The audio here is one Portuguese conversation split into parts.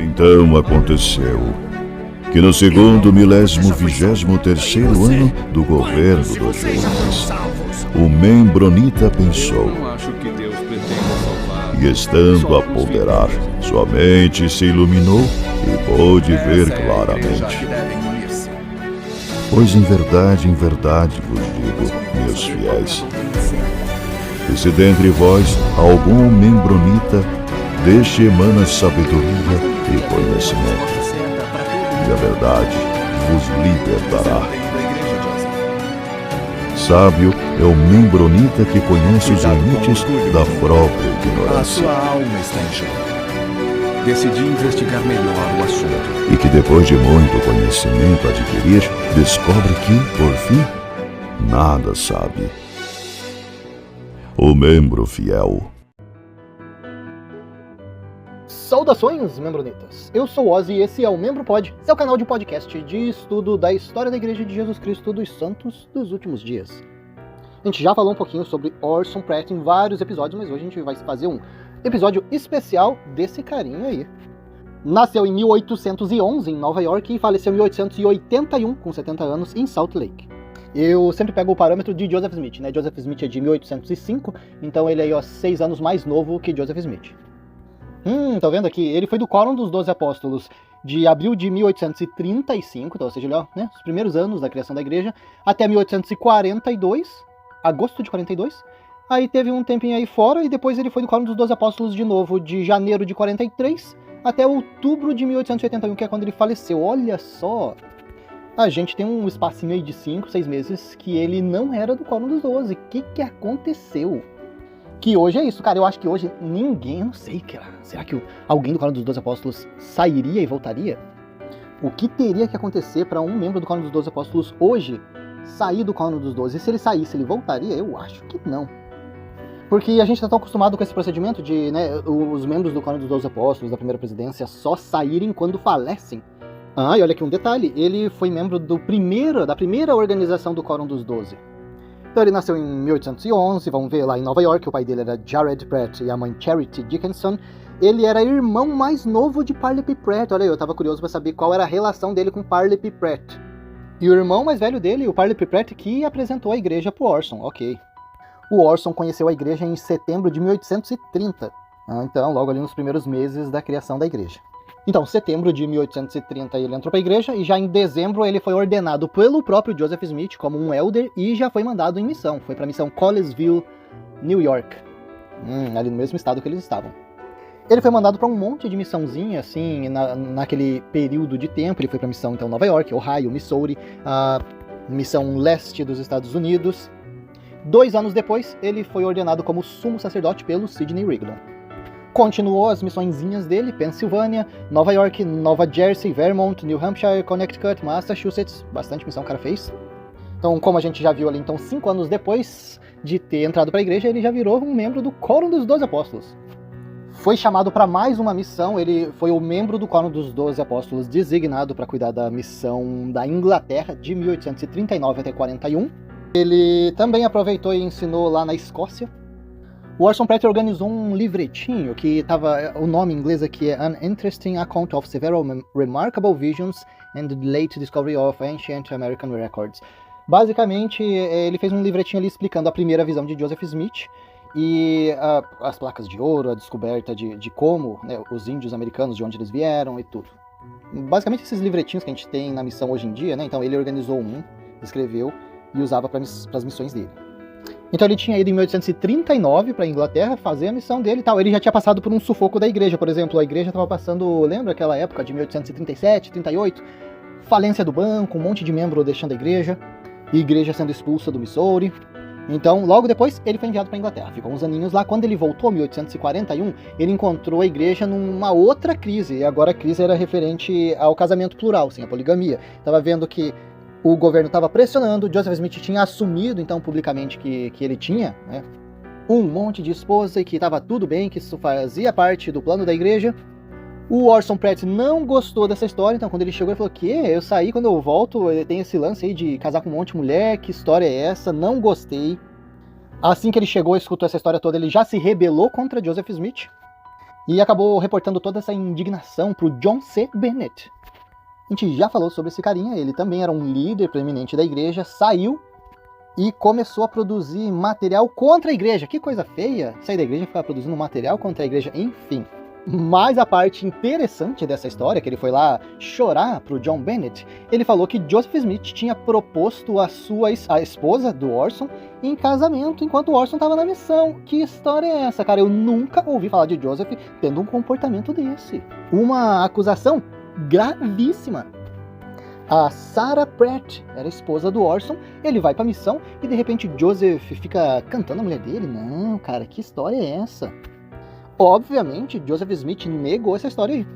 Então aconteceu que no segundo 1023º ano do governo do Jonas, o Membronita pensou, e estando a ponderar, sua mente se iluminou e pôde ver claramente. Pois em verdade vos digo, meus fiéis, que se dentre vós algum membronita, deste emana sabedoria e conhecimento, e a verdade vos libertará. Sábio é o membronita que conhece os limites da própria ignorância. A sua alma está em jogo. Decidi investigar melhor o assunto. E que depois de muito conhecimento adquirir, descobre que, por fim, nada sabe. O membro fiel. Saudações, membronitas! Eu sou Ozzy e esse é o Membro Pod, seu canal de podcast de estudo da história da Igreja de Jesus Cristo dos Santos dos Últimos Dias. A gente já falou um pouquinho sobre Orson Pratt em vários episódios, mas hoje a gente vai fazer um episódio especial desse carinha aí. Nasceu em 1811 em Nova York e faleceu em 1881, com 70 anos, em Salt Lake. Eu sempre pego o parâmetro de Joseph Smith, né? Joseph Smith é de 1805, então ele é 6 anos mais novo que Joseph Smith. Tá vendo aqui? Ele foi do Quórum dos 12 Apóstolos de abril de 1835, então, ou seja, ele, né, os primeiros anos da criação da igreja, até 1842, agosto de 42. Aí teve um tempinho aí fora e depois ele foi do Quórum dos 12 Apóstolos de novo, de janeiro de 43 até outubro de 1881, que é quando ele faleceu. Olha só! A gente tem um espacinho aí de 5, 6 meses que ele não era do Quórum dos 12. O que aconteceu? Que hoje é isso, cara. Eu acho que hoje ninguém, eu não sei, cara. Será que alguém do Quórum dos 12 Apóstolos sairia e voltaria? O que teria que acontecer para um membro do Quórum dos 12 Apóstolos hoje sair do Quórum dos 12? E se ele saísse, ele voltaria? Eu acho que não. Porque a gente está tão acostumado com esse procedimento de, né, os membros do Quórum dos 12 Apóstolos, da primeira presidência, só saírem quando falecem. Ah, e olha aqui um detalhe, ele foi membro da primeira organização do Quórum dos 12. Então ele nasceu em 1811, vamos ver lá em Nova York, o pai dele era Jared Pratt e a mãe Charity Dickinson. Ele era irmão mais novo de Parley P. Pratt, olha aí, eu tava curioso para saber qual era a relação dele com Parley P. Pratt. E o irmão mais velho dele, o Parley P. Pratt, que apresentou a igreja pro Orson, ok. O Orson conheceu a igreja em setembro de 1830, então logo ali nos primeiros meses da criação da igreja. Então, setembro de 1830 ele entrou para a igreja e já em dezembro ele foi ordenado pelo próprio Joseph Smith como um elder e já foi mandado em missão. Foi para a missão Collegeville, New York, ali no mesmo estado que eles estavam. Ele foi mandado para um monte de missãozinha, assim, naquele período de tempo. Ele foi para a missão, então, Nova York, Ohio, Missouri, a missão leste dos Estados Unidos. 2 anos depois, ele foi ordenado como sumo sacerdote pelo Sidney Rigdon. Continuou as missõezinhas dele, Pensilvânia, Nova York, Nova Jersey, Vermont, New Hampshire, Connecticut, Massachusetts, bastante missão o cara fez. Então, como a gente já viu ali, então 5 anos depois de ter entrado para a igreja, ele já virou um membro do Quórum dos 12 Apóstolos. Foi chamado para mais uma missão, ele foi o membro do Quórum dos 12 Apóstolos designado para cuidar da missão da Inglaterra de 1839 até 41. Ele também aproveitou e ensinou lá na Escócia. O Orson Pratt organizou um livretinho que tava, o nome em inglês aqui é An Interesting Account of Several Remarkable Visions and the Late Discovery of Ancient American Records. Basicamente, ele fez um livretinho ali explicando a primeira visão de Joseph Smith e as placas de ouro, a descoberta de como, né, os índios americanos, de onde eles vieram e tudo. Basicamente esses livretinhos que a gente tem na missão hoje em dia, né? Então ele organizou escreveu e usava para as missões dele. Então ele tinha ido em 1839 para a Inglaterra fazer a missão dele e tal. Ele já tinha passado por um sufoco da igreja, por exemplo. A igreja estava passando, lembra aquela época de 1837, 38? Falência do banco, um monte de membro deixando a igreja sendo expulsa do Missouri. Então, logo depois, ele foi enviado para a Inglaterra. Ficou uns aninhos lá. Quando ele voltou, em 1841, ele encontrou a igreja numa outra crise. E agora a crise era referente ao casamento plural, sim, a poligamia. Estava vendo que o governo estava pressionando, Joseph Smith tinha assumido, então, publicamente que ele tinha, né, um monte de esposa e que estava tudo bem, que isso fazia parte do plano da igreja. O Orson Pratt não gostou dessa história, então quando ele chegou ele falou que eu saí, quando eu volto tem esse lance aí de casar com um monte de mulher, que história é essa? Não gostei. Assim que ele chegou e escutou essa história toda, ele já se rebelou contra Joseph Smith. e acabou reportando toda essa indignação pro John C. Bennett. A gente já falou sobre esse carinha, ele também era um líder preeminente da igreja, saiu e começou a produzir material contra a igreja. Que coisa feia, sair da igreja e ficar produzindo material contra a igreja, enfim. Mas a parte interessante dessa história, que ele foi lá chorar pro John Bennett, ele falou que Joseph Smith tinha proposto a esposa do Orson em casamento enquanto o Orson estava na missão. Que história é essa, cara? Eu nunca ouvi falar de Joseph tendo um comportamento desse. Uma acusação gravíssima. A Sarah Pratt era esposa do Orson, ele vai pra missão e de repente Joseph fica cantando a mulher dele? Não, cara, que história é essa? Obviamente, Joseph Smith negou essa história aí.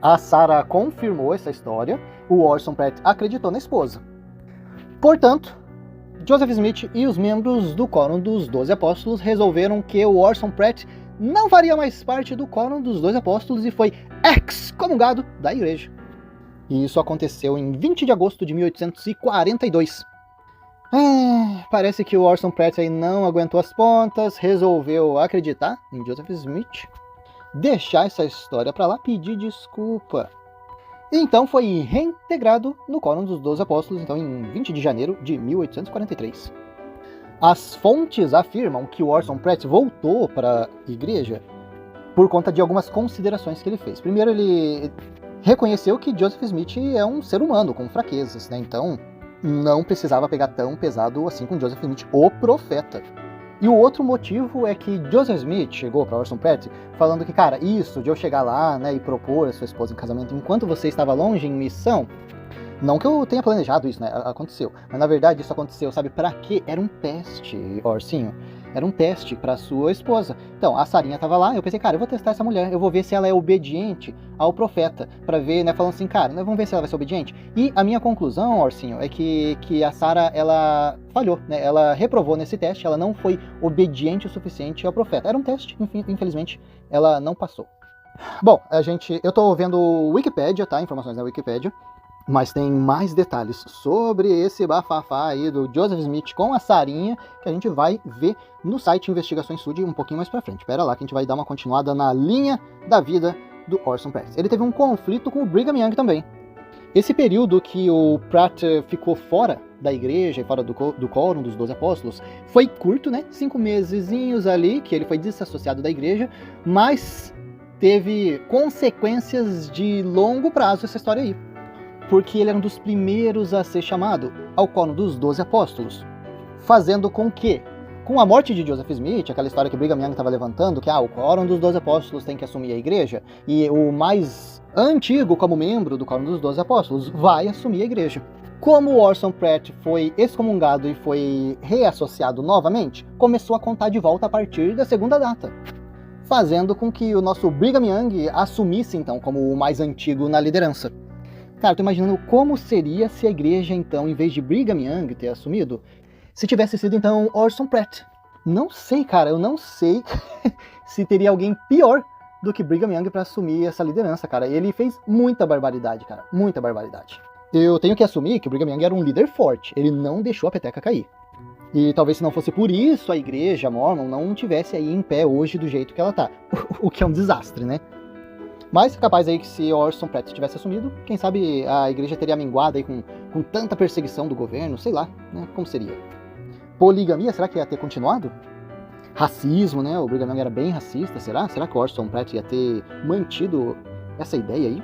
A Sarah confirmou essa história, o Orson Pratt acreditou na esposa. Portanto, Joseph Smith e os membros do Quórum dos 12 Apóstolos resolveram que o Orson Pratt não faria mais parte do Quórum dos 12 Apóstolos e foi excomungado da igreja. E isso aconteceu em 20 de agosto de 1842. Parece que o Orson Pratt aí não aguentou as pontas, resolveu acreditar em Joseph Smith, deixar essa história pra lá, pedir desculpa. E então foi reintegrado no Quórum dos 12 Apóstolos, então em 20 de janeiro de 1843. As fontes afirmam que o Orson Pratt voltou para a igreja por conta de algumas considerações que ele fez. Primeiro, ele reconheceu que Joseph Smith é um ser humano com fraquezas, né? Então não precisava pegar tão pesado assim com Joseph Smith, o profeta. E o outro motivo é que Joseph Smith chegou para Orson Pratt falando que, cara, isso de eu chegar lá, né, e propor a sua esposa em casamento enquanto você estava longe em missão, não que eu tenha planejado isso, né, aconteceu, mas na verdade isso aconteceu, sabe pra quê? Era um teste, Orsinho. Era um teste para sua esposa. Então, a Sarinha tava lá, eu pensei, cara, eu vou testar essa mulher, eu vou ver se ela é obediente ao profeta, para ver, né, falando assim, cara, vamos ver se ela vai ser obediente. E a minha conclusão, Orsinho, é que a Sara, ela falhou, né, ela reprovou nesse teste, ela não foi obediente o suficiente ao profeta. Era um teste, infelizmente, ela não passou. Bom, eu tô vendo o Wikipedia, tá, informações na Wikipedia, mas tem mais detalhes sobre esse bafafá aí do Joseph Smith com a Sarinha, que a gente vai ver no site Investigações Sud um pouquinho mais pra frente. Espera lá que a gente vai dar uma continuada na linha da vida do Orson Pratt. Ele teve um conflito com o Brigham Young também. Esse período que o Pratt ficou fora da igreja e fora do Quórum dos 12 Apóstolos foi curto, né? 5 mesezinhos ali que ele foi desassociado da igreja, mas teve consequências de longo prazo essa história aí. Porque ele era um dos primeiros a ser chamado ao Quórum dos 12 Apóstolos, fazendo com que, com a morte de Joseph Smith, aquela história que Brigham Young estava levantando, que o Quórum dos 12 Apóstolos tem que assumir a igreja, e o mais antigo como membro do Quórum dos 12 Apóstolos vai assumir a igreja. Como o Orson Pratt foi excomungado e foi reassociado novamente, começou a contar de volta a partir da segunda data, fazendo com que o nosso Brigham Young assumisse então como o mais antigo na liderança. Cara, tô imaginando como seria se a igreja, então, em vez de Brigham Young ter assumido, se tivesse sido, então, Orson Pratt. Não sei, cara, eu não sei se teria alguém pior do que Brigham Young pra assumir essa liderança, cara. Ele fez muita barbaridade, cara, muita barbaridade. Eu tenho que assumir que o Brigham Young era um líder forte, ele não deixou a peteca cair. E talvez se não fosse por isso a igreja Mormon não tivesse aí em pé hoje do jeito que ela tá, o que é um desastre, né? Mas capaz aí que se Orson Pratt tivesse assumido, quem sabe a igreja teria minguado aí com tanta perseguição do governo, sei lá, né? Como seria? Poligamia, será que ia ter continuado? Racismo, né? O Brigham Young era bem racista, será? Será que o Orson Pratt ia ter mantido essa ideia aí?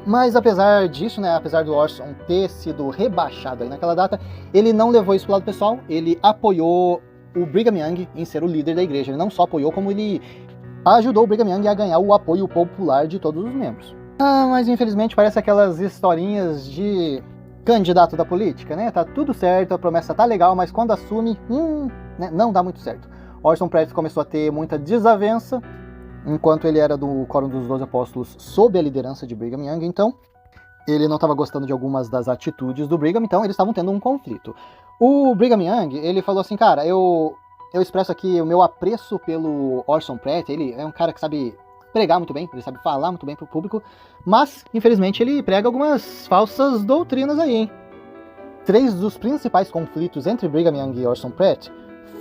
Mas apesar disso, né? Apesar do Orson ter sido rebaixado aí naquela data, ele não levou isso pro lado pessoal, ele apoiou o Brigham Young em ser o líder da igreja. Ele não só apoiou, como ele ajudou o Brigham Young a ganhar o apoio popular de todos os membros. Mas infelizmente parece aquelas historinhas de candidato da política, né? Tá tudo certo, a promessa tá legal, mas quando assume, né? Não dá muito certo. Orson Pratt começou a ter muita desavença, enquanto ele era do Quórum dos 12 Apóstolos sob a liderança de Brigham Young, então ele não estava gostando de algumas das atitudes do Brigham, então eles estavam tendo um conflito. O Brigham Young, ele falou assim, cara, eu expresso aqui o meu apreço pelo Orson Pratt, ele é um cara que sabe pregar muito bem, ele sabe falar muito bem pro público, mas, infelizmente, ele prega algumas falsas doutrinas aí, hein? 3 dos principais conflitos entre Brigham Young e Orson Pratt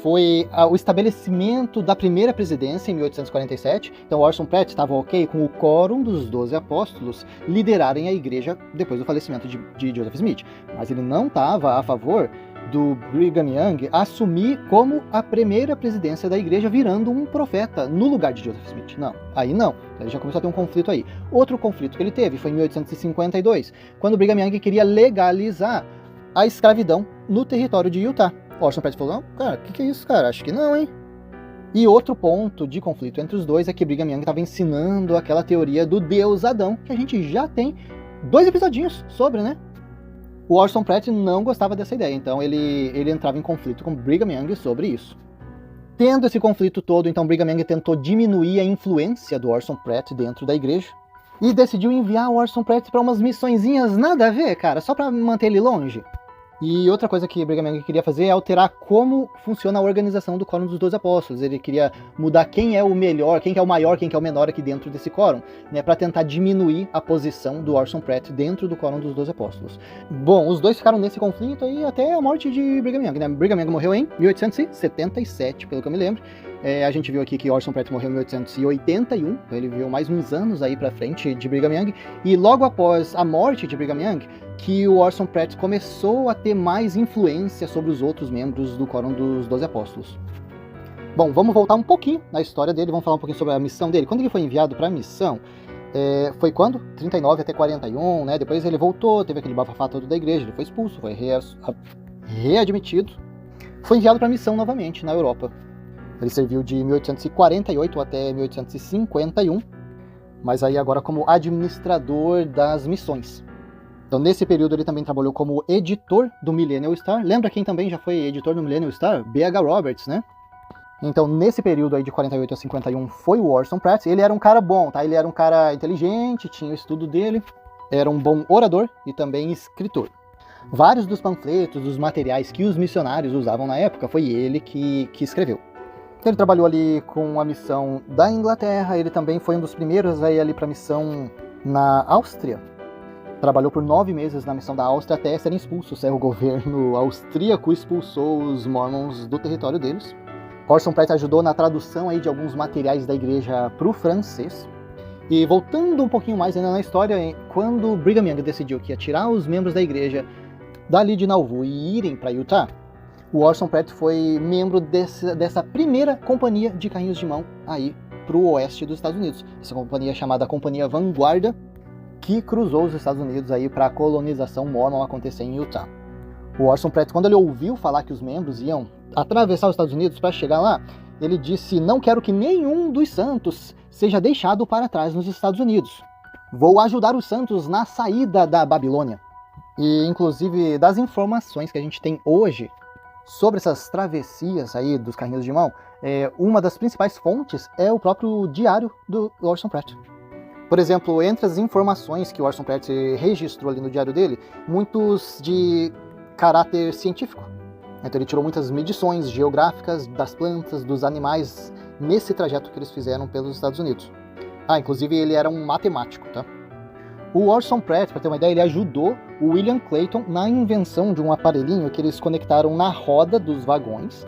foi o estabelecimento da primeira presidência em 1847. Então Orson Pratt estava ok com o quórum dos 12 apóstolos liderarem a igreja depois do falecimento de Joseph Smith. Mas ele não estava a favor do Brigham Young assumir como a primeira presidência da igreja, virando um profeta no lugar de Joseph Smith. Não, aí não. Ele já começou a ter um conflito aí. Outro conflito que ele teve foi em 1852, quando o Brigham Young queria legalizar a escravidão no território de Utah. Orson Pratt falou, não, cara, o que é isso, cara? Acho que não, hein? E outro ponto de conflito entre os dois é que Brigham Young estava ensinando aquela teoria do Deus Adão, que a gente já tem 2 episodinhos sobre, né? O Orson Pratt não gostava dessa ideia, então ele entrava em conflito com Brigham Young sobre isso. Tendo esse conflito todo, então Brigham Young tentou diminuir a influência do Orson Pratt dentro da igreja e decidiu enviar o Orson Pratt para umas missõezinhas nada a ver, cara, só para manter ele longe. E outra coisa que Brigham Young queria fazer é alterar como funciona a organização do quórum dos 12 apóstolos. Ele queria mudar quem é o melhor, quem é o maior, quem é o menor aqui dentro desse quórum, né, para tentar diminuir a posição do Orson Pratt dentro do quórum dos 12 apóstolos. Bom, os dois ficaram nesse conflito aí até a morte de Brigham Young, né? Brigham Young morreu em 1877, pelo que eu me lembro. A gente viu aqui que Orson Pratt morreu em 1881, então ele viveu mais uns anos aí pra frente de Brigham Young, e logo após a morte de Brigham Young, que o Orson Pratt começou a ter mais influência sobre os outros membros do quórum dos 12 apóstolos. Bom, vamos voltar um pouquinho na história dele, vamos falar um pouquinho sobre a missão dele. Quando ele foi enviado para a missão, foi quando? 39 até 41, né? Depois ele voltou, teve aquele bafafá todo da igreja, ele foi expulso, foi readmitido, foi enviado para a missão novamente na Europa. Ele serviu de 1848 até 1851, mas aí agora como administrador das missões. Então nesse período ele também trabalhou como editor do Millennial Star. Lembra quem também já foi editor do Millennial Star? B.H. Roberts, né? Então nesse período aí de 48 a 51 foi o Orson Pratt. Ele era um cara bom, tá? Ele era um cara inteligente, tinha o estudo dele, era um bom orador e também escritor. Vários dos panfletos, dos materiais que os missionários usavam na época, foi ele que escreveu. Ele trabalhou ali com a missão da Inglaterra, ele também foi um dos primeiros a ir ali para a missão na Áustria. Trabalhou por 9 meses na missão da Áustria até serem expulsos. O governo austríaco expulsou os Mormons do território deles. Orson Pratt ajudou na tradução aí de alguns materiais da igreja para o francês. E voltando um pouquinho mais ainda na história, quando Brigham Young decidiu que ia tirar os membros da igreja dali de Nauvoo e irem para Utah, o Orson Pratt foi membro dessa primeira companhia de carrinhos de mão aí para o oeste dos Estados Unidos. Essa companhia chamada Companhia Vanguarda, que cruzou os Estados Unidos aí para a colonização mormon acontecer em Utah. O Orson Pratt, quando ele ouviu falar que os membros iam atravessar os Estados Unidos para chegar lá, ele disse: não quero que nenhum dos santos seja deixado para trás nos Estados Unidos. Vou ajudar os santos na saída da Babilônia. E inclusive das informações que a gente tem hoje sobre essas travessias aí dos carrinhos de mão, uma das principais fontes é o próprio diário do Orson Pratt. Por exemplo, entre as informações que o Orson Pratt registrou ali no diário dele, muitos de caráter científico. Então ele tirou muitas medições geográficas das plantas, dos animais, nesse trajeto que eles fizeram pelos Estados Unidos. Inclusive ele era um matemático, tá? O Orson Pratt, para ter uma ideia, ele ajudou o William Clayton na invenção de um aparelhinho que eles conectaram na roda dos vagões.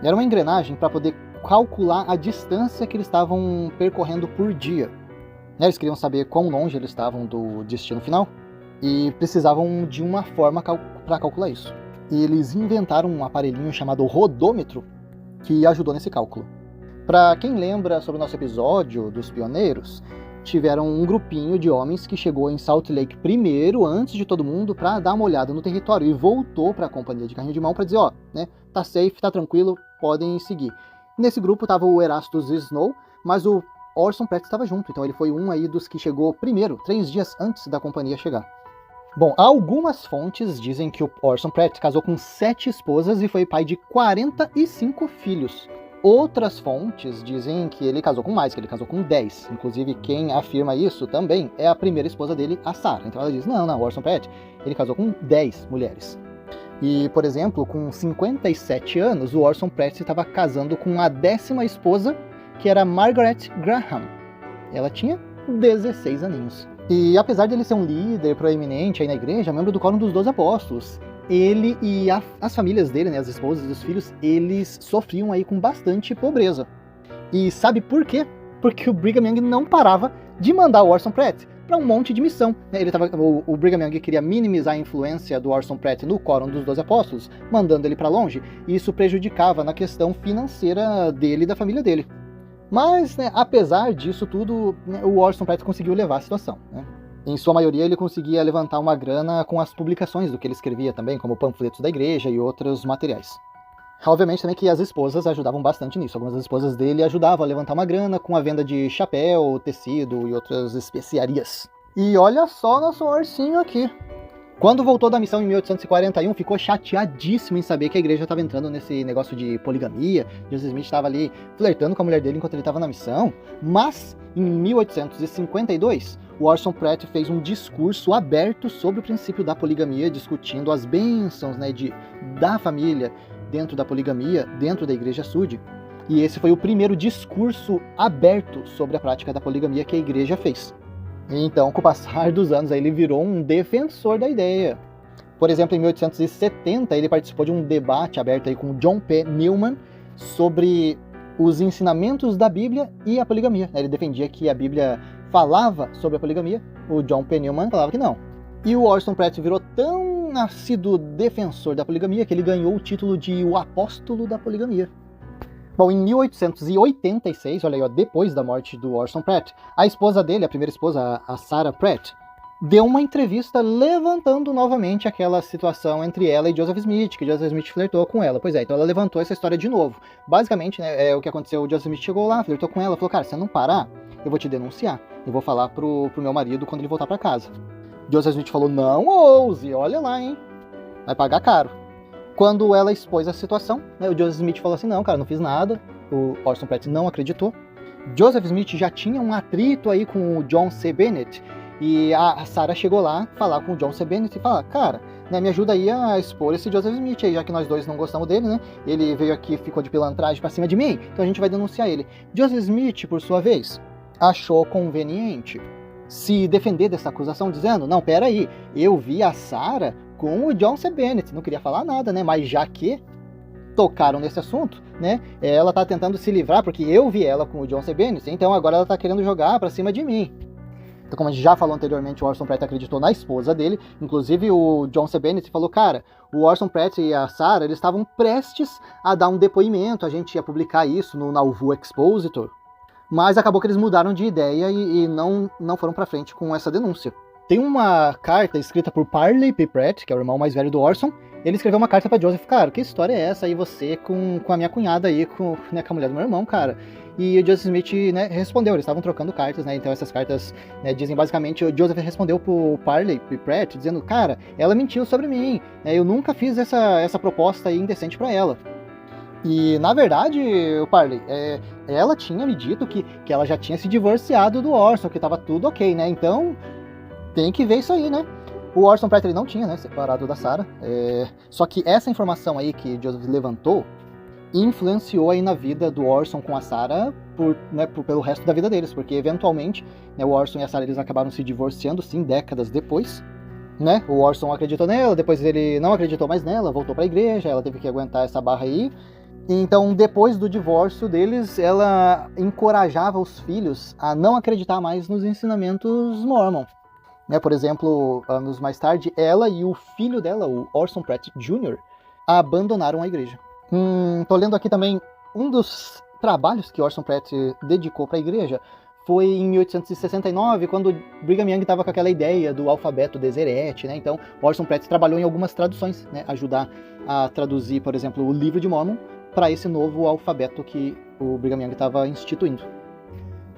Era uma engrenagem para poder calcular a distância que eles estavam percorrendo por dia. Eles queriam saber quão longe eles estavam do destino final e precisavam de uma forma para calcular isso. E eles inventaram um aparelhinho chamado rodômetro que ajudou nesse cálculo. Para quem lembra sobre o nosso episódio dos pioneiros, tiveram um grupinho de homens que chegou em Salt Lake primeiro, antes de todo mundo, para dar uma olhada no território e voltou para a companhia de carrinho de mão para dizer, tá safe, tá tranquilo, podem seguir. Nesse grupo estava o Erastus Snow, mas o Orson Pratt estava junto, então ele foi um aí dos que chegou primeiro, 3 dias antes da companhia chegar. Bom, algumas fontes dizem que o Orson Pratt casou com 7 esposas e foi pai de 45 filhos. Outras fontes dizem que ele casou com mais, que ele casou com 10. Inclusive, quem afirma isso também é a primeira esposa dele, a Sarah. Então ela diz, não, Orson Pratt, ele casou com 10 mulheres. E, por exemplo, com 57 anos, o Orson Pratt estava casando com a 10ª esposa, que era Margaret Graham. Ela tinha 16 aninhos. E apesar de ele ser um líder proeminente aí na igreja, membro do quórum dos 12 apóstolos, ele e as famílias dele, né, as esposas e os filhos, eles sofriam aí com bastante pobreza. E sabe por quê? Porque o Brigham Young não parava de mandar o Orson Pratt para um monte de missão. O Brigham Young queria minimizar a influência do Orson Pratt no Quórum dos 12 Apóstolos, mandando ele para longe, e isso prejudicava na questão financeira dele e da família dele. Mas, né, apesar disso tudo, né, o Orson Pratt conseguiu levar a situação, né? Em sua maioria, ele conseguia levantar uma grana com as publicações do que ele escrevia também, como panfletos da igreja e outros materiais. Obviamente também que as esposas ajudavam bastante nisso. Algumas das esposas dele ajudavam a levantar uma grana com a venda de chapéu, tecido e outras especiarias. E olha só nosso ursinho aqui. Quando voltou da missão em 1841, ficou chateadíssimo em saber que a igreja estava entrando nesse negócio de poligamia. Joseph Smith estava ali flertando com a mulher dele enquanto ele estava na missão. Mas, em 1852, o Orson Pratt fez um discurso aberto sobre o princípio da poligamia, discutindo as bênçãos, né, da família dentro da poligamia, dentro da Igreja Sud. E esse foi o primeiro discurso aberto sobre a prática da poligamia que a igreja fez. Então, com o passar dos anos, ele virou um defensor da ideia. Por exemplo, em 1870, ele participou de um debate aberto aí com John P. Newman sobre os ensinamentos da Bíblia e a poligamia. Ele defendia que a Bíblia falava sobre a poligamia, o John P. Newman falava que não. E o Orson Pratt virou tão assíduo defensor da poligamia que ele ganhou o título de o apóstolo da poligamia. Bom, em 1886, olha aí, ó, depois da morte do Orson Pratt, a esposa dele, a primeira esposa, a Sarah Pratt, deu uma entrevista levantando novamente aquela situação entre ela e Joseph Smith, que Joseph Smith flertou com ela. Pois é, então ela levantou essa história de novo. Basicamente, né, é o que aconteceu, o Joseph Smith chegou lá, flertou com ela, falou, cara, se você não parar, eu vou te denunciar. Eu vou falar pro meu marido quando ele voltar pra casa. Joseph Smith falou, não ouse, olha lá, hein, vai pagar caro. Quando ela expôs a situação, né, o Joseph Smith falou assim, não, cara, não fiz nada. O Orson Pratt não acreditou. Joseph Smith já tinha um atrito aí com o John C. Bennett, e a Sarah chegou lá falar com o John C. Bennett e falar, cara, né, me ajuda aí a expor esse Joseph Smith aí, já que nós dois não gostamos dele, né? Ele veio aqui, ficou de pilantragem pra cima de mim, então a gente vai denunciar ele. Joseph Smith, por sua vez, achou conveniente se defender dessa acusação, dizendo, não, peraí, eu vi a Sarah com o John C. Bennett, não queria falar nada, né? Mas já que tocaram nesse assunto, né? Ela tá tentando se livrar, porque eu vi ela com o John C. Bennett, então agora ela tá querendo jogar pra cima de mim. Então, como a gente já falou anteriormente, o Orson Pratt acreditou na esposa dele, inclusive o John C. Bennett falou, cara, o Orson Pratt e a Sarah, eles estavam prestes a dar um depoimento, a gente ia publicar isso no Nauvoo Expositor, mas acabou que eles mudaram de ideia e não foram pra frente com essa denúncia. Tem uma carta escrita por Parley P. Pratt, que é o irmão mais velho do Orson. Ele escreveu uma carta pra Joseph, cara, que história é essa aí você com a minha cunhada aí, com a mulher do meu irmão, cara? E o Joseph Smith, né, respondeu, eles estavam trocando cartas, né, então essas cartas, né, dizem basicamente, o Joseph respondeu pro Parley P. Pratt, dizendo, cara, ela mentiu sobre mim, né, eu nunca fiz essa proposta aí indecente pra ela. E, na verdade, o Parley, ela tinha me dito que ela já tinha se divorciado do Orson, que tava tudo ok, né, então tem que ver isso aí, né. O Orson Pratt ele não tinha, né, separado da Sarah, só que essa informação aí que Joseph levantou influenciou aí na vida do Orson com a Sarah pelo resto da vida deles, porque eventualmente, né, o Orson e a Sarah eles acabaram se divorciando, sim, décadas depois, né, o Orson acreditou nela, depois ele não acreditou mais nela, voltou pra igreja, ela teve que aguentar essa barra aí. Então, depois do divórcio deles, ela encorajava os filhos a não acreditar mais nos ensinamentos Mormon. Né, por exemplo, anos mais tarde, ela e o filho dela, o Orson Pratt Jr., abandonaram a igreja. Tô lendo aqui também um dos trabalhos que Orson Pratt dedicou para a igreja foi em 1869, quando Brigham Young estava com aquela ideia do alfabeto Deseret, né? Então, Orson Pratt trabalhou em algumas traduções, né? Ajudar a traduzir, por exemplo, o livro de Mormon para esse novo alfabeto que o Brigham Young estava instituindo.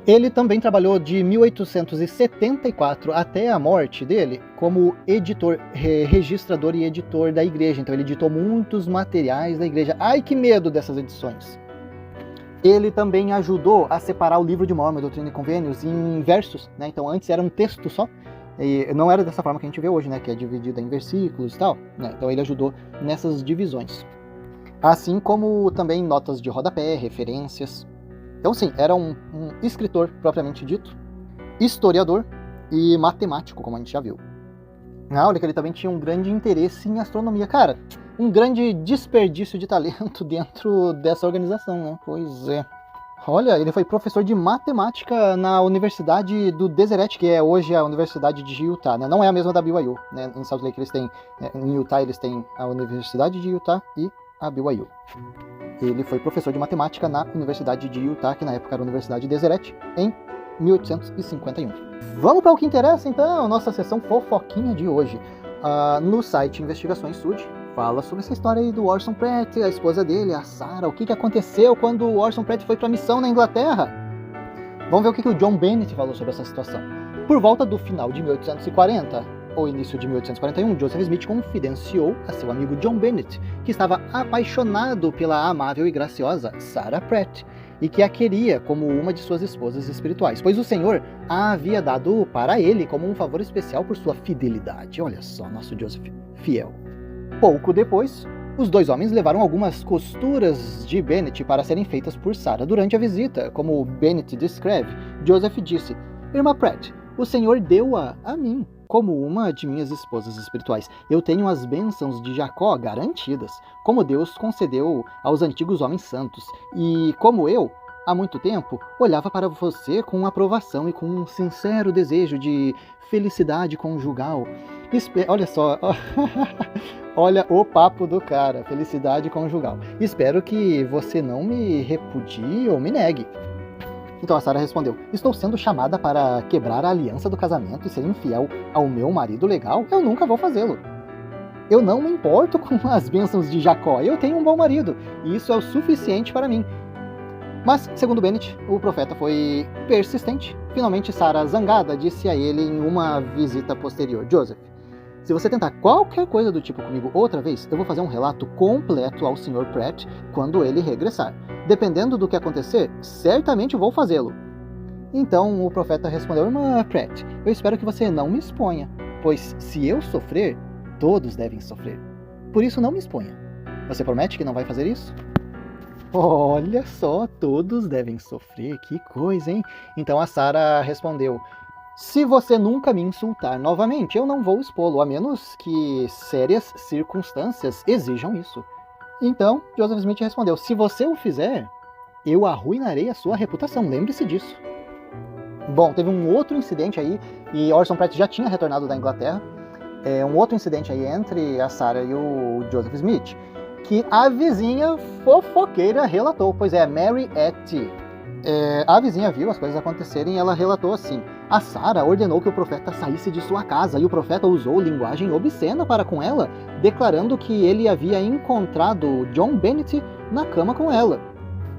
Ele também trabalhou de 1874 até a morte dele como editor, registrador e editor da igreja. Então ele editou muitos materiais da igreja. Ai, que medo dessas edições! Ele também ajudou a separar o livro de Mormon, Doutrina e Convênios, em versos, né? Então antes era um texto só, e não era dessa forma que a gente vê hoje, né? Que é dividida em versículos e tal, né? Então ele ajudou nessas divisões. Assim como também notas de rodapé, referências. Então sim, era um escritor propriamente dito, historiador e matemático, como a gente já viu. Olha que ele também tinha um grande interesse em astronomia. Cara, um grande desperdício de talento dentro dessa organização, né? Pois é. Olha, ele foi professor de matemática na Universidade do Deseret, que é hoje a Universidade de Utah, né? Não é a mesma da BYU, né? Em Salt Lake eles têm, em Utah eles têm a Universidade de Utah e a BYU. Ele foi professor de matemática na Universidade de Utah, que na época era a Universidade Deseret, em 1851. Vamos para o que interessa, então, nossa sessão fofoquinha de hoje. No site Investigações Sud, fala sobre essa história aí do Orson Pratt, a esposa dele, a Sarah, o que aconteceu quando o Orson Pratt foi para missão na Inglaterra. Vamos ver o que o John Bennett falou sobre essa situação. Por volta do final de 1840, ou início de 1841, Joseph Smith confidenciou a seu amigo John Bennett que estava apaixonado pela amável e graciosa Sarah Pratt, e que a queria como uma de suas esposas espirituais, pois o Senhor a havia dado para ele como um favor especial por sua fidelidade. Olha só, nosso Joseph fiel. Pouco depois, os dois homens levaram algumas costuras de Bennett para serem feitas por Sarah durante a visita. Como Bennett descreve, Joseph disse: Irmã Pratt, o Senhor deu-a a mim como uma de minhas esposas espirituais. Eu tenho as bênçãos de Jacó garantidas, como Deus concedeu aos antigos homens santos. E como eu, há muito tempo, olhava para você com aprovação e com um sincero desejo de felicidade conjugal. Olha só, olha o papo do cara, felicidade conjugal. Espero que você não me repudie ou me negue. Então a Sarah respondeu: estou sendo chamada para quebrar a aliança do casamento e ser infiel ao meu marido legal? Eu nunca vou fazê-lo. Eu não me importo com as bênçãos de Jacó. Eu tenho um bom marido e isso é o suficiente para mim. Mas, segundo Bennett, o profeta foi persistente. Finalmente, Sarah, zangada, disse a ele em uma visita posterior: Joseph, se você tentar qualquer coisa do tipo comigo outra vez, eu vou fazer um relato completo ao Sr. Pratt quando ele regressar. Dependendo do que acontecer, certamente vou fazê-lo. Então o profeta respondeu: Irmã Pratt, eu espero que você não me exponha, pois se eu sofrer, todos devem sofrer. Por isso não me exponha. Você promete que não vai fazer isso? Olha só, todos devem sofrer, que coisa, hein? Então a Sarah respondeu: se você nunca me insultar novamente, eu não vou expô-lo, a menos que sérias circunstâncias exijam isso. Então, Joseph Smith respondeu: se você o fizer, eu arruinarei a sua reputação, lembre-se disso. Bom, teve um outro incidente aí, e Orson Pratt já tinha retornado da Inglaterra, um outro incidente aí entre a Sarah e o Joseph Smith, que a vizinha fofoqueira relatou, pois é, Mary Etty. A vizinha viu as coisas acontecerem e ela relatou assim: a Sarah ordenou que o profeta saísse de sua casa e o profeta usou linguagem obscena para com ela, declarando que ele havia encontrado John Bennett na cama com ela.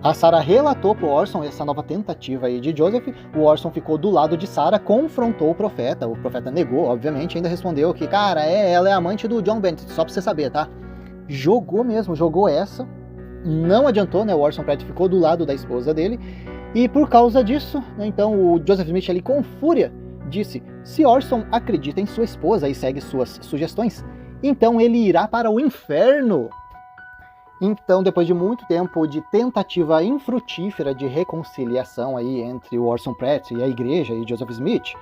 A Sarah relatou para o Orson essa nova tentativa aí de Joseph. O Orson ficou do lado de Sarah, confrontou o profeta negou, obviamente, ainda respondeu que, cara, ela é amante do John Bennett, só para você saber, tá? Jogou essa, não adiantou, né? O Orson Pratt ficou do lado da esposa dele. E por causa disso, né, então o Joseph Smith ali com fúria disse: se Orson acredita em sua esposa e segue suas sugestões, então ele irá para o inferno. Então, depois de muito tempo de tentativa infrutífera de reconciliação aí entre o Orson Pratt e a igreja e Joseph Smith,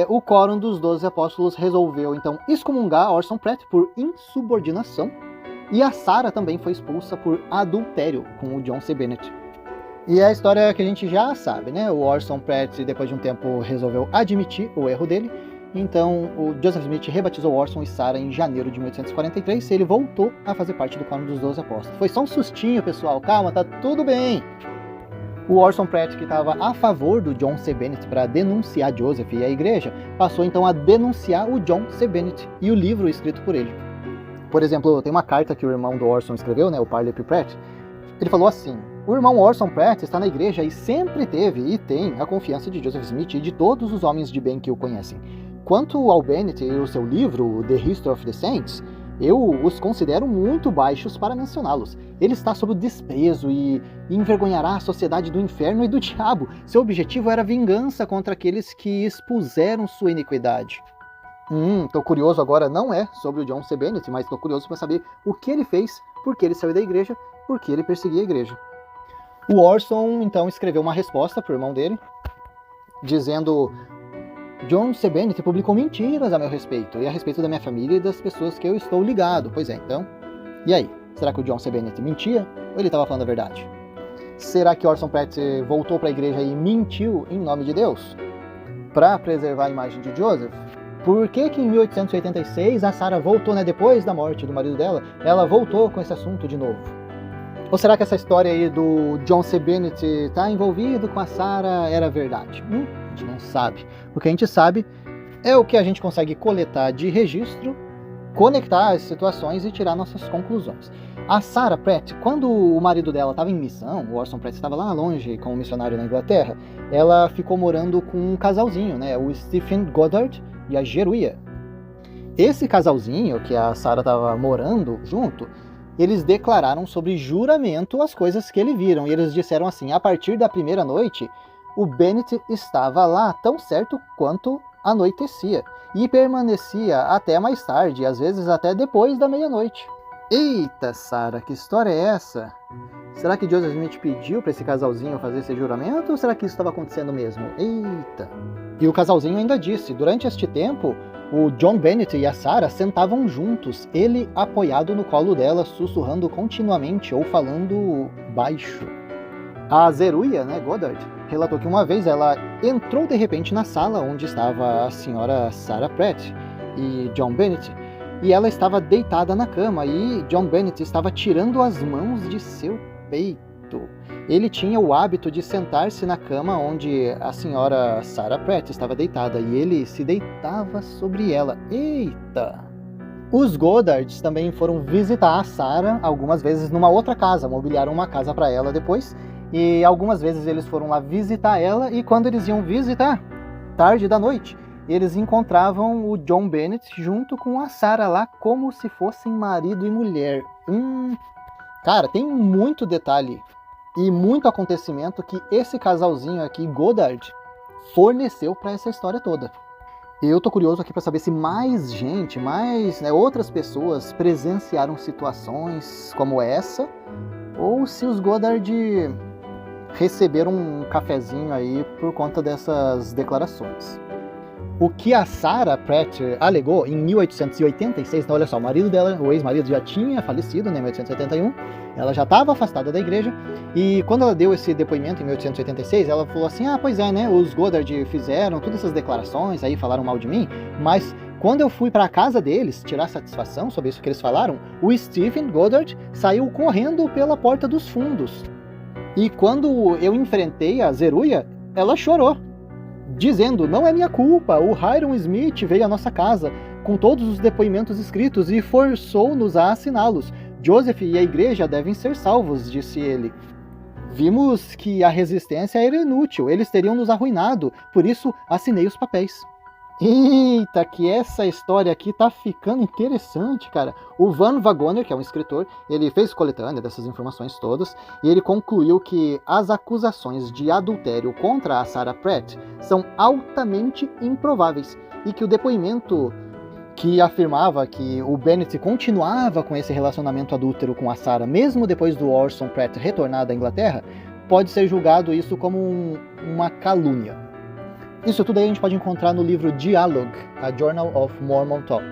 o quórum dos 12 apóstolos resolveu então excomungar Orson Pratt por insubordinação, e a Sarah também foi expulsa por adultério com o John C. Bennett. E é a história que a gente já sabe, né? O Orson Pratt, depois de um tempo, resolveu admitir o erro dele. Então, o Joseph Smith rebatizou Orson e Sarah em janeiro de 1843 e ele voltou a fazer parte do quórum dos 12 apóstolos. Foi só um sustinho, pessoal. Calma, tá tudo bem. O Orson Pratt, que estava a favor do John C. Bennett para denunciar Joseph e a igreja, passou então a denunciar o John C. Bennett e o livro escrito por ele. Por exemplo, tem uma carta que o irmão do Orson escreveu, né, o Parley P. Pratt. Ele falou assim: o irmão Orson Pratt está na igreja e sempre teve e tem a confiança de Joseph Smith e de todos os homens de bem que o conhecem. Quanto ao Bennett e o seu livro, The History of the Saints, eu os considero muito baixos para mencioná-los. Ele está sob o desprezo e envergonhará a sociedade do inferno e do diabo. Seu objetivo era vingança contra aqueles que expuseram sua iniquidade. Tô curioso agora, não é sobre o John C. Bennett, mas tô curioso para saber o que ele fez, por que ele saiu da igreja, por que ele perseguia a igreja. O Orson, então, escreveu uma resposta para o irmão dele, dizendo: John C. Bennett publicou mentiras a meu respeito, e a respeito da minha família e das pessoas que eu estou ligado. Pois é, então, e aí? Será que o John C. Bennett mentia? Ou ele estava falando a verdade? Será que Orson Pratt voltou para a igreja e mentiu em nome de Deus? Para preservar a imagem de Joseph? Por que em 1886 a Sarah voltou, né, depois da morte do marido dela, ela voltou com esse assunto de novo? Ou será que essa história aí do John C. Bennett tá envolvido com a Sarah era verdade? A gente não sabe. O que a gente sabe é o que a gente consegue coletar de registro, conectar as situações e tirar nossas conclusões. A Sarah Pratt, quando o marido dela estava em missão, o Orson Pratt estava lá longe como missionário na Inglaterra, ela ficou morando com um casalzinho, né, o Stephen Goddard e a Geruia. Esse casalzinho que a Sarah estava morando junto, eles declararam sobre juramento as coisas que eles viram, e eles disseram assim: a partir da primeira noite, o Bennett estava lá tão certo quanto anoitecia, e permanecia até mais tarde, às vezes até depois da meia-noite. Eita, Sarah, que história é essa? Será que Joseph Smith pediu para esse casalzinho fazer esse juramento, ou será que isso estava acontecendo mesmo? Eita! E o casalzinho ainda disse: durante este tempo, o John Bennett e a Sarah sentavam juntos, ele apoiado no colo dela, sussurrando continuamente ou falando baixo. A Zeruia, né, Goddard, relatou que uma vez ela entrou de repente na sala onde estava a senhora Sarah Pratt e John Bennett, e ela estava deitada na cama e John Bennett estava tirando as mãos de seu peito. Ele tinha o hábito de sentar-se na cama onde a senhora Sarah Pratt estava deitada e ele se deitava sobre ela. Eita! Os Goddards também foram visitar a Sarah algumas vezes numa outra casa, mobiliaram uma casa para ela depois, e algumas vezes eles foram lá visitar ela, e quando eles iam visitar, tarde da noite, eles encontravam o John Bennett junto com a Sarah lá como se fossem marido e mulher. Cara, tem muito detalhe e muito acontecimento que esse casalzinho aqui, Goddard, forneceu para essa história toda. Eu tô curioso aqui para saber se mais gente, outras pessoas presenciaram situações como essa, ou se os Goddard receberam um cafezinho aí por conta dessas declarações. O que a Sarah Pratt alegou em 1886, então olha só, o marido dela, o ex-marido já tinha falecido, né, em 1871, ela já estava afastada da igreja, e quando ela deu esse depoimento em 1886, ela falou assim: pois é, né, os Goddard fizeram todas essas declarações, aí falaram mal de mim, mas quando eu fui para a casa deles tirar satisfação sobre isso que eles falaram, o Stephen Goddard saiu correndo pela porta dos fundos. E quando eu enfrentei a Zeruia, ela chorou, dizendo: não é minha culpa, o Hiram Smith veio à nossa casa com todos os depoimentos escritos e forçou-nos a assiná-los. Joseph e a igreja devem ser salvos, disse ele. Vimos que a resistência era inútil, eles teriam nos arruinado, por isso assinei os papéis. Eita, que essa história aqui tá ficando interessante, cara. O Van Wagoner, que é um escritor, ele fez coletânea dessas informações todas, e ele concluiu que as acusações de adultério contra a Sarah Pratt são altamente improváveis, e que o depoimento que afirmava que o Bennett continuava com esse relacionamento adúltero com a Sarah, mesmo depois do Orson Pratt retornar da Inglaterra, pode ser julgado isso como uma calúnia. Isso tudo aí a gente pode encontrar no livro Dialogue, a Journal of Mormon Talk.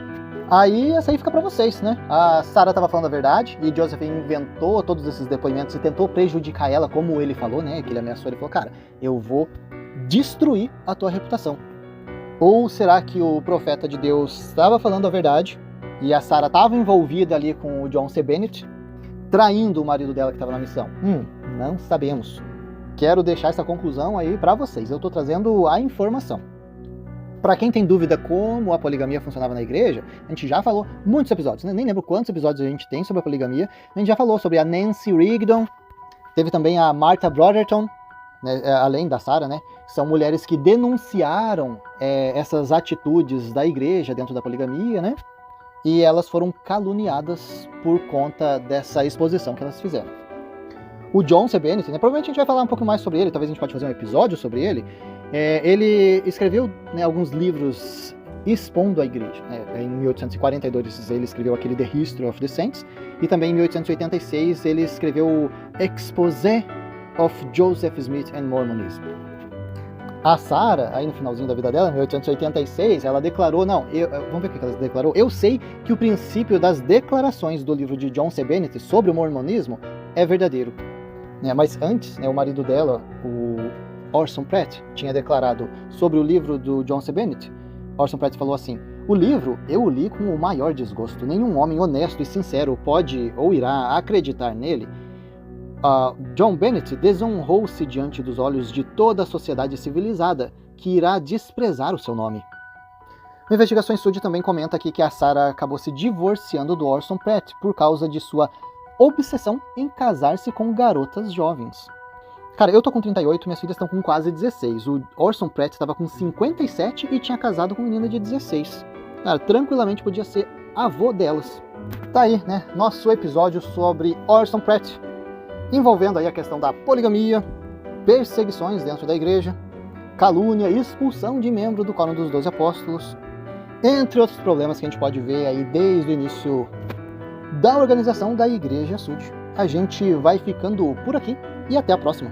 Aí essa aí fica pra vocês, né? A Sarah estava falando a verdade e Joseph inventou todos esses depoimentos e tentou prejudicar ela, como ele falou, né? Que ele ameaçou, ele falou: cara, eu vou destruir a tua reputação. Ou será que o profeta de Deus estava falando a verdade e a Sarah estava envolvida ali com o John C. Bennett, traindo o marido dela que estava na missão? Não sabemos. Quero deixar essa conclusão aí para vocês. Eu estou trazendo a informação. Para quem tem dúvida como a poligamia funcionava na igreja, a gente já falou muitos episódios, né? Nem lembro quantos episódios a gente tem sobre a poligamia. A gente já falou sobre a Nancy Rigdon, teve também a Martha Brotherton, né? Além da Sarah, né? São mulheres que denunciaram essas atitudes da igreja dentro da poligamia, né? E elas foram caluniadas por conta dessa exposição que elas fizeram. O John C. Bennett, né, provavelmente a gente vai falar um pouco mais sobre ele, talvez a gente pode fazer um episódio sobre ele. Ele escreveu, né, alguns livros expondo a igreja. Em 1842 ele escreveu aquele The History of the Saints, e também em 1886 ele escreveu o Exposé of Joseph Smith and Mormonism. A Sarah, aí no finalzinho da vida dela, em 1886, ela declarou, vamos ver o que ela declarou. Eu sei que o princípio das declarações do livro de John C. Bennett sobre o mormonismo é verdadeiro. Mas antes, o marido dela, o Orson Pratt, tinha declarado sobre o livro do John C. Bennett. Orson Pratt falou assim: o livro eu o li com o maior desgosto. Nenhum homem honesto e sincero pode ou irá acreditar nele. John Bennett desonrou-se diante dos olhos de toda a sociedade civilizada, que irá desprezar o seu nome. A Investigação Estúdio também comenta aqui que a Sarah acabou se divorciando do Orson Pratt por causa de sua obsessão em casar-se com garotas jovens. Cara, eu tô com 38, minhas filhas estão com quase 16. O Orson Pratt estava com 57 e tinha casado com uma menina de 16. Cara, tranquilamente podia ser avô delas. Tá aí, nosso episódio sobre Orson Pratt, envolvendo aí a questão da poligamia, perseguições dentro da igreja, calúnia, expulsão de membro do Quórum dos 12 Apóstolos, entre outros problemas que a gente pode ver aí desde o início da organização da Igreja Sud. A gente vai ficando por aqui e até a próxima.